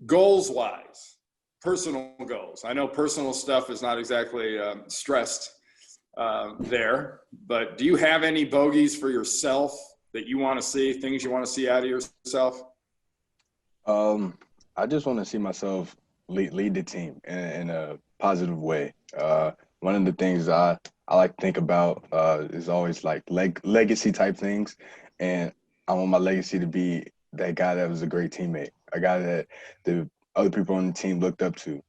Goals wise, personal goals. I know personal stuff is not exactly stressed there, but do you have any bogeys for yourself that you want to see, things you want to see out of yourself? I just want to see myself lead the team in a positive way. One of the things I like to think about is always like legacy type things, and I want my legacy to be that guy that was a great teammate, a guy that the other people on the team looked up to.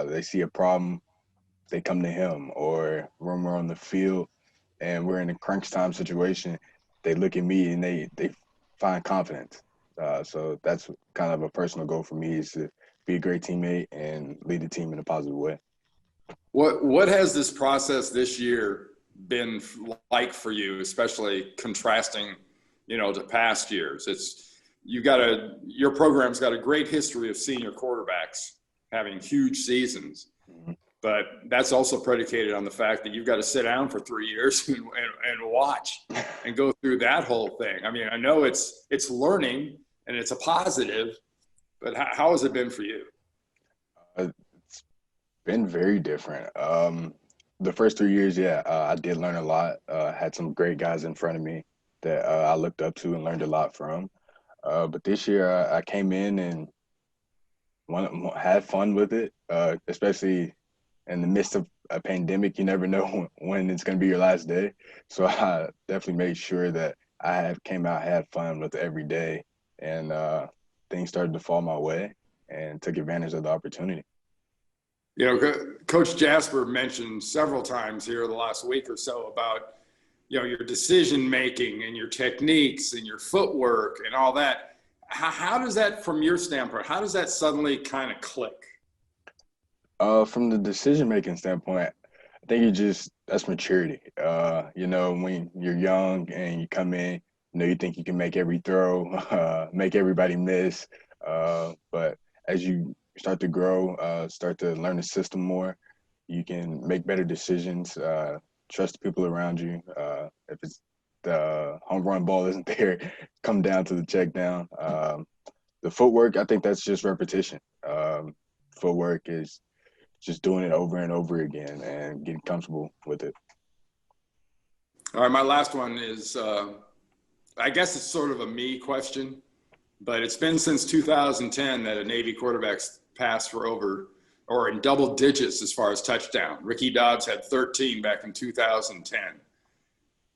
They see a problem, they come to him, or when we're on the field and we're in a crunch time situation, they look at me and they find confidence. So that's kind of a personal goal for me, is to be a great teammate and lead the team in a positive way. What has this process this year been like for you, especially contrasting, to past years? Your program's got a great history of senior quarterbacks having huge seasons, but that's also predicated on the fact that you've got to sit down for 3 years and watch and go through that whole thing. I mean, I know it's learning and it's a positive, but how has it been for you? It's been very different. The first 3 years, I did learn a lot. Had some great guys in front of me that I looked up to and learned a lot from. But this year, I came in and had fun with it, especially in the midst of a pandemic. You never know when it's going to be your last day. So I definitely made sure that came out, had fun with every day, and things started to fall my way and took advantage of the opportunity. Coach Jasper mentioned several times here the last week or so about, your decision making and your techniques and your footwork and all that. How does that, from your standpoint, how does that suddenly kind of click? From the decision making standpoint, I think that's maturity. When you're young and you come in, you think you can make every throw, make everybody miss. But as you start to grow, start to learn the system more, you can make better decisions, trust the people around you. If it's the home run ball isn't there, come down to the check down. The footwork, I think that's just repetition. Footwork is just doing it over and over again and getting comfortable with it. All right, my last one is, I guess it's sort of a me question, but it's been since 2010 that a Navy quarterback's passed for over, or in double digits as far as touchdown. Ricky Dobbs had 13 back in 2010.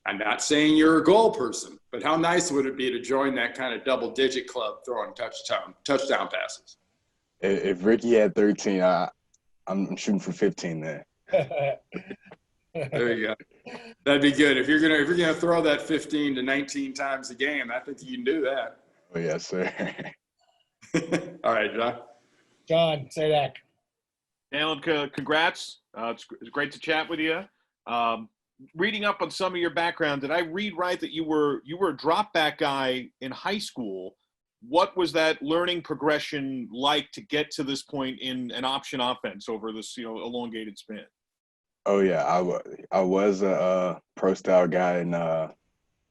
I'm not saying you're a goal person, but how nice would it be to join that kind of double-digit club throwing touchdown passes? If Ricky had 13, I'm shooting for 15 there. There you go. That'd be good. If you're gonna throw that 15 to 19 times a game, I think you can do that. Oh yes, sir. All right, John. John, say that. Dalen, congrats. It's great to chat with you. Reading up on some of your background, did I read right that you were a drop back guy in high school? What was that learning progression like to get to this point in an option offense over this elongated span? Oh yeah, I was a pro style guy in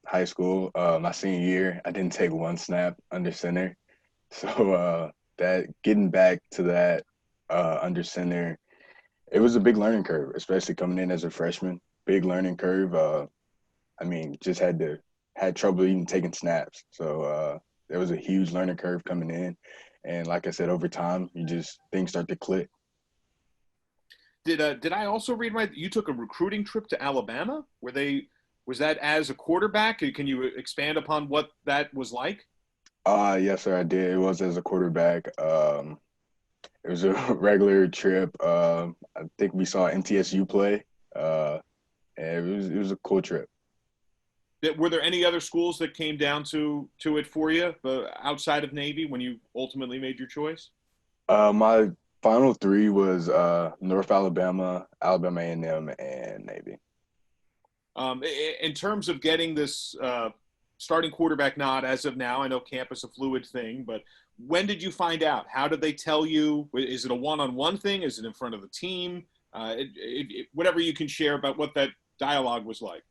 high school. My senior year, I didn't take one snap under center, so that getting back to that under center, it was a big learning curve, especially coming in as a freshman. Big learning curve. Just had trouble even taking snaps. So there was a huge learning curve coming in, and like I said, over time, things start to click. Did I also read right that you took a recruiting trip to Alabama? Was that as a quarterback? Can you expand upon what that was like? Yes, sir, I did. It was as a quarterback. It was a regular trip. I think we saw MTSU play. And it was a cool trip. Were there any other schools that came down to it for you outside of Navy when you ultimately made your choice? My final three was North Alabama, Alabama A&M, and Navy. In terms of getting this starting quarterback nod as of now, I know camp is a fluid thing, but when did you find out? How did they tell you? Is it a one-on-one thing? Is it in front of the team? Whatever you can share about what that dialogue was like.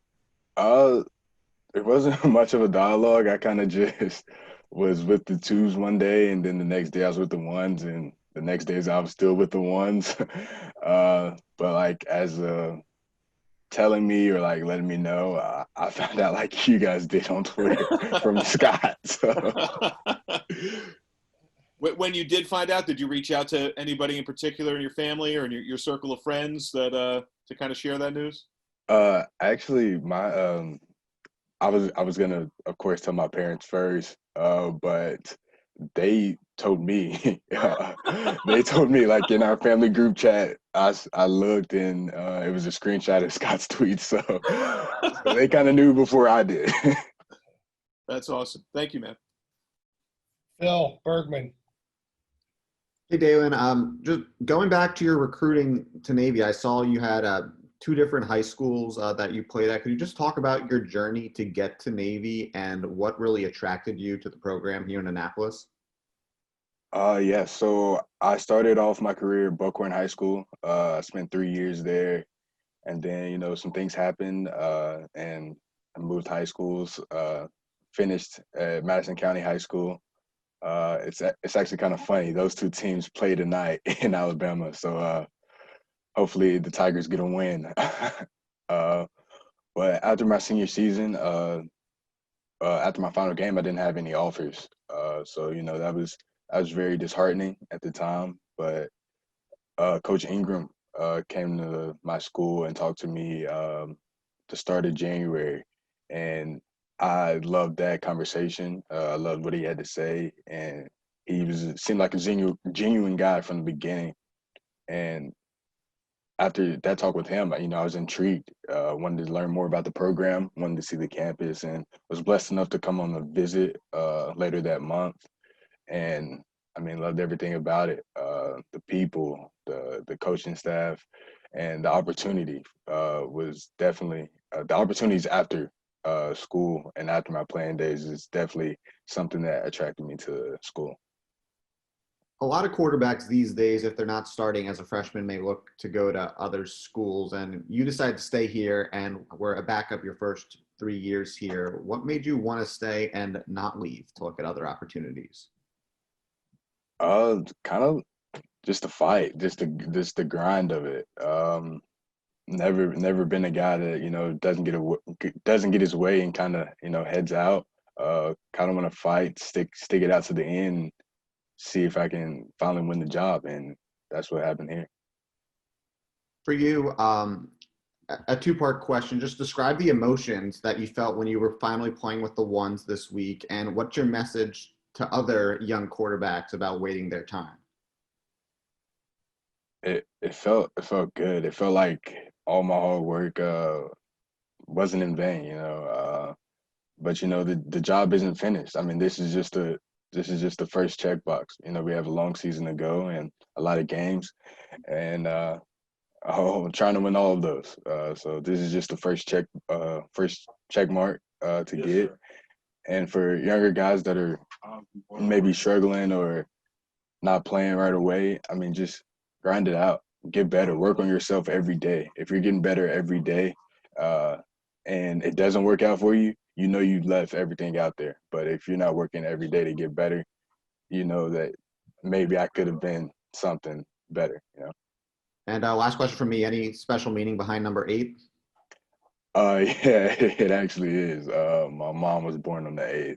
It wasn't much of a dialogue. I kind of just was with the twos one day, and then the next day I was with the ones, and the next days I was still with the ones. But like as telling me or like letting me know, I found out like you guys did on Twitter from Scott. So When you did find out, did you reach out to anybody in particular in your family or in your circle of friends that to kind of share that news? actually my I was gonna of course tell my parents first, but they told me they told me like in our family group chat. I looked and it was a screenshot of Scott's tweet, so they kind of knew before I did. That's awesome. Thank you, man. Phil Bergman. Hey, Dalen. Just going back to your recruiting to Navy, I saw you had two different high schools that you played at. Could you just talk about your journey to get to Navy and what really attracted you to the program here in Annapolis? Yeah, so I started off my career at Buckhorn High School. I spent 3 years there, and then some things happened, and I moved high schools. Finished at Madison County High School. It's actually kind of funny. Those two teams play tonight in Alabama, so hopefully the Tigers get a win. uh, but after my senior season, after my final game, I didn't have any offers. So that was very disheartening at the time. But Coach Ingram came to my school and talked to me the start of January, and I loved that conversation. I loved what he had to say, and seemed like a genuine guy from the beginning. And after that talk with him, I was intrigued. Wanted to learn more about the program, wanted to see the campus, and was blessed enough to come on a visit later that month. And I mean, loved everything about it. The people, the coaching staff, and the opportunity was definitely the opportunities after school and after my playing days is definitely something that attracted me to school. A lot of quarterbacks these days, if they're not starting as a freshman, may look to go to other schools. And you decided to stay here and were a backup your first 3 years here. What made you want to stay and not leave to look at other opportunities? Kind of just the fight, just the grind of it. Never been a guy that doesn't get his way and kind of heads out. Kind of want to fight, stick it out to the end, see if I can finally win the job, and that's what happened here. For you, a two-part question. Just describe the emotions that you felt when you were finally playing with the ones this week, and what's your message to other young quarterbacks about waiting their time? It felt good. It felt like all my hard work wasn't in vain, but the job isn't finished. I mean, this is just the first checkbox. We have a long season to go and a lot of games, and I'm trying to win all of those. So this is just the first check mark to Yes, get. sir. And for younger guys that are maybe struggling or not playing right away, I mean, just grind it out, get better, work on yourself every day. If you're getting better every day, uh, and it doesn't work out for you, you left everything out there. But if you're not working every day to get better, you know that maybe I could have been something better. And last question from me, any special meaning behind number 8? Yeah, it actually is. My mom was born on the 8th.